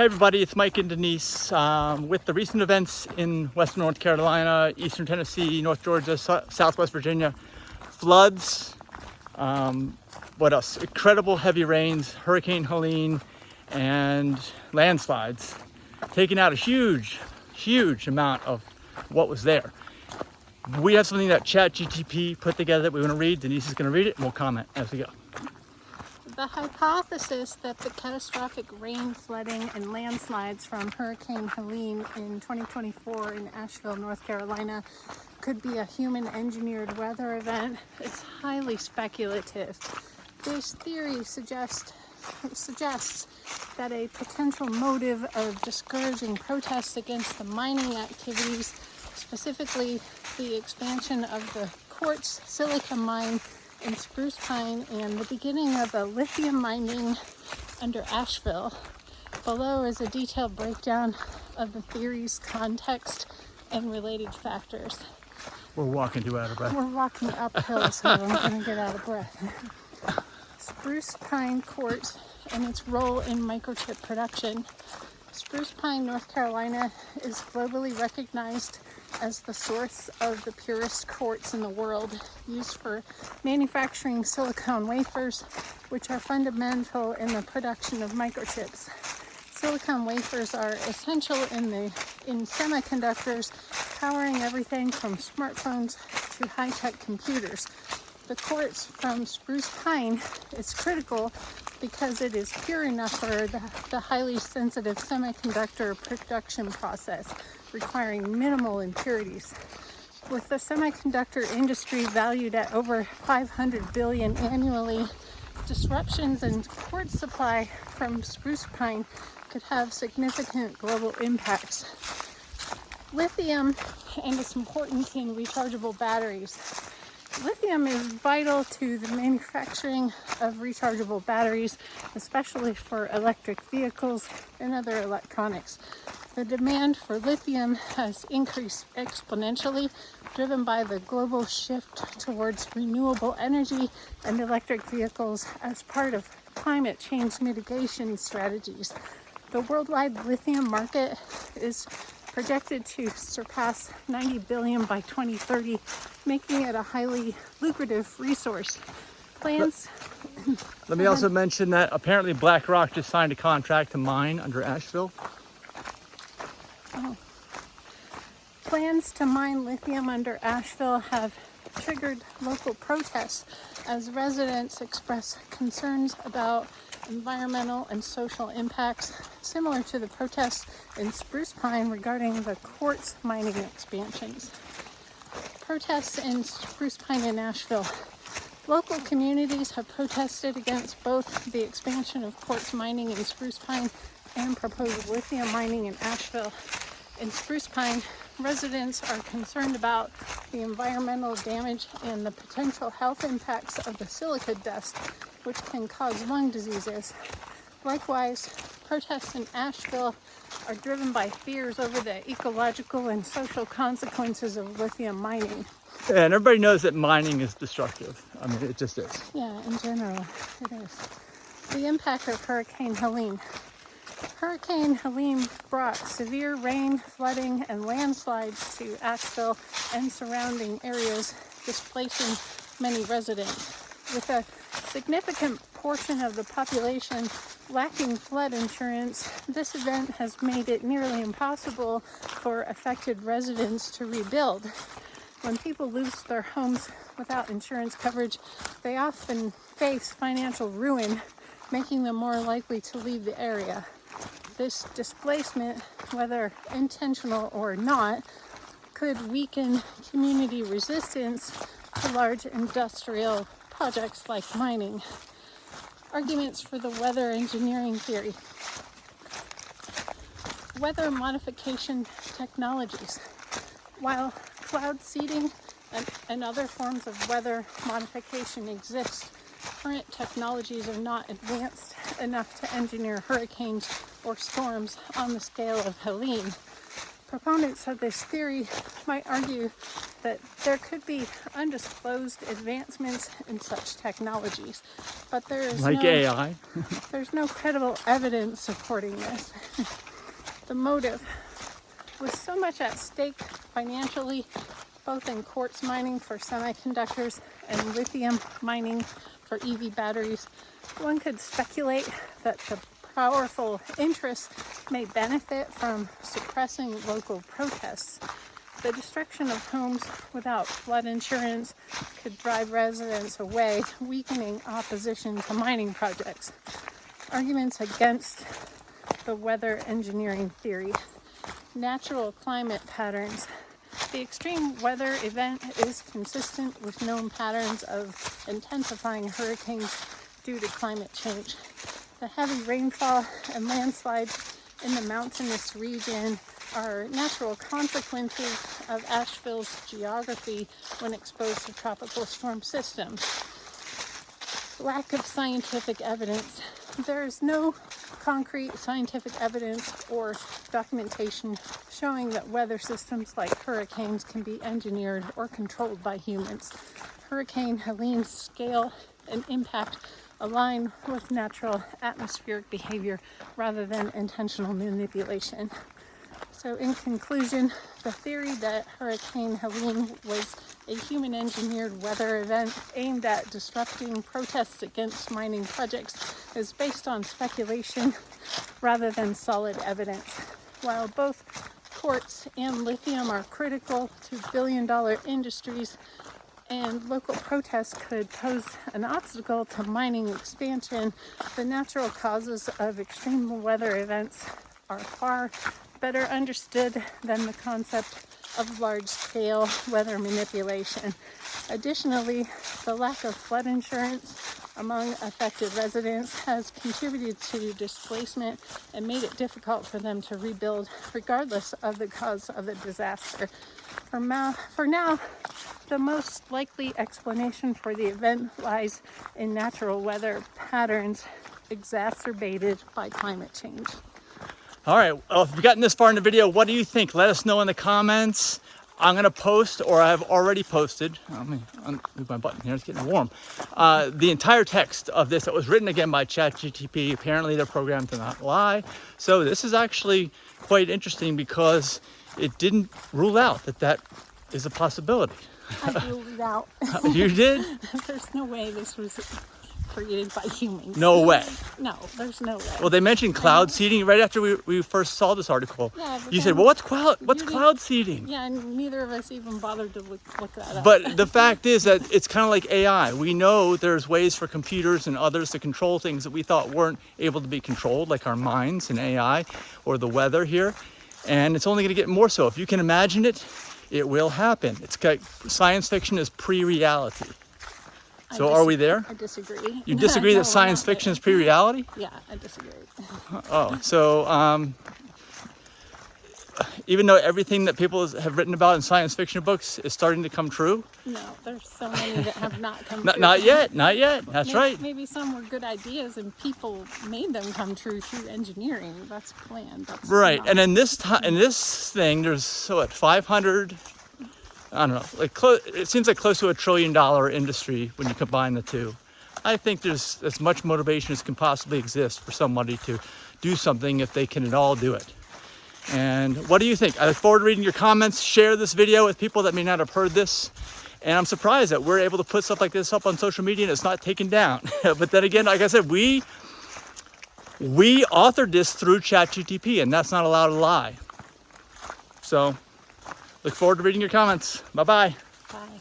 Hey everybody, it's Mike and Denise. With the recent events in western North Carolina, eastern Tennessee, North Georgia, Southwest Virginia, floods, what else? Incredible heavy rains, Hurricane Helene, and landslides, taking out a huge amount of what was there. We have something that ChatGPT put together that we want to read. Denise is going to read it and we'll comment as we go. The hypothesis that the catastrophic rain, flooding, and landslides from Hurricane Helene in 2024 in Asheville, North Carolina could be a human-engineered weather event is highly speculative. This theory suggests that a potential motive of discouraging protests against the mining activities, specifically the expansion of the Quartz silica mine in Spruce Pine and the beginning of the lithium mining under Asheville. Below is a detailed breakdown of the theory's context and related factors. We're walking too out of breath. We're walking uphill, so I'm going to get out of breath. Spruce Pine Quartz and its role in microchip production. Spruce Pine, North Carolina is globally recognized as the source of the purest quartz in the world, used for manufacturing silicon wafers, which are fundamental in the production of microchips. Silicon wafers are essential in semiconductors, powering everything from smartphones to high-tech computers. The quartz from Spruce Pine is critical because it is pure enough for the highly sensitive semiconductor production process, requiring minimal impurities. With the semiconductor industry valued at over $500 billion annually, disruptions in quartz supply from Spruce Pine could have significant global impacts. Lithium and its importance in rechargeable batteries. Lithium is vital to the manufacturing of rechargeable batteries, especially for electric vehicles and other electronics. The demand for lithium has increased exponentially, driven by the global shift towards renewable energy and electric vehicles as part of climate change mitigation strategies. The worldwide lithium market is projected to surpass $90 billion by 2030, making it a highly lucrative resource. Let me also mention that apparently BlackRock just signed a contract to mine under Asheville. Plans to mine lithium under Asheville have triggered local protests as residents express concerns about environmental and social impacts, similar to the protests in Spruce Pine regarding the quartz mining expansions. Protests in Spruce Pine and Asheville. Local communities have protested against both the expansion of quartz mining in Spruce Pine and proposed lithium mining in Asheville. In Spruce Pine, residents are concerned about the environmental damage and the potential health impacts of the silica dust, which can cause lung diseases. Likewise, protests in Asheville are driven by fears over the ecological and social consequences of lithium mining. Yeah, and everybody knows that mining is destructive. I mean, it just is. Yeah, in general, it is. The impact of Hurricane Helene. Hurricane Helene brought severe rain, flooding, and landslides to Asheville and surrounding areas, displacing many residents. With a significant portion of the population lacking flood insurance, this event has made it nearly impossible for affected residents to rebuild. When people lose their homes without insurance coverage, they often face financial ruin, making them more likely to leave the area. This displacement, whether intentional or not, could weaken community resistance to large industrial projects like mining. Arguments for the weather engineering theory. Weather modification technologies. While cloud seeding and other forms of weather modification exist, current technologies are not advanced enough to engineer hurricanes or storms on the scale of Helene. Proponents of this theory might argue that there could be undisclosed advancements in such technologies, but there is Like AI. there's no credible evidence supporting this. The motive, with so much at stake financially, both in quartz mining for semiconductors and lithium mining for EV batteries, one could speculate that the powerful interests may benefit from suppressing local protests. The destruction of homes without flood insurance could drive residents away, weakening opposition to mining projects. Arguments against the weather engineering theory. Natural climate patterns. The extreme weather event is consistent with known patterns of intensifying hurricanes due to climate change. The heavy rainfall and landslides in the mountainous region are natural consequences of Asheville's geography when exposed to tropical storm systems. Lack of scientific evidence. There is no concrete scientific evidence or documentation showing that weather systems like hurricanes can be engineered or controlled by humans. Hurricane Helene's scale and impact align with natural atmospheric behavior rather than intentional manipulation. So in conclusion, the theory that Hurricane Helene was a human-engineered weather event aimed at disrupting protests against mining projects is based on speculation rather than solid evidence. While both quartz and lithium are critical to billion-dollar industries, and local protests could pose an obstacle to mining expansion, the natural causes of extreme weather events are far better understood than the concept of large-scale weather manipulation. Additionally, the lack of flood insurance among affected residents has contributed to displacement and made it difficult for them to rebuild regardless of the cause of the disaster. For now, the most likely explanation for the event lies in natural weather patterns exacerbated by climate change. All right, well, if you've gotten this far in the video, what do you think? Let us know in the comments. I'm gonna post, or I've already posted, let me move my button here, it's getting warm. The entire text of this that was written again by ChatGPT. Apparently they're programmed to not lie. So this is actually quite interesting because it didn't rule out that is a possibility. I ruled it out. You did? There's no way this was created by humans. No way. No, there's no way. Well, they mentioned cloud seeding right after we first saw this article. Yeah, you said, well, what's cloud seeding? Yeah, and neither of us even bothered to look that up. But the fact is that it's kind of like AI. We know there's ways for computers and others to control things that we thought weren't able to be controlled, like our minds and AI or the weather here. And it's only going to get more so. If you can imagine it, it will happen. It's like science fiction is pre-reality. So are we there? I disagree. You disagree No, that science we're not fiction there. is pre-reality? Yeah, I disagree. Oh, so even though everything that people have written about in science fiction books is starting to come true? No, there's so many that have not come true. Not yet, not yet. That's right. Maybe some were good ideas and people made them come true through engineering. That's planned. That's Right, not. and in this thing, there's so what, 500. I don't know. Like it seems like close to $1 trillion industry when you combine the two. I think there's as much motivation as can possibly exist for somebody to do something if they can at all do it. And what do you think? I look forward to reading your comments. Share this video with people that may not have heard this. And I'm surprised that we're able to put stuff like this up on social media and it's not taken down. But then again, like I said, we authored this through ChatGPT, and that's not allowed to lie. So look forward to reading your comments. Bye-bye. Bye.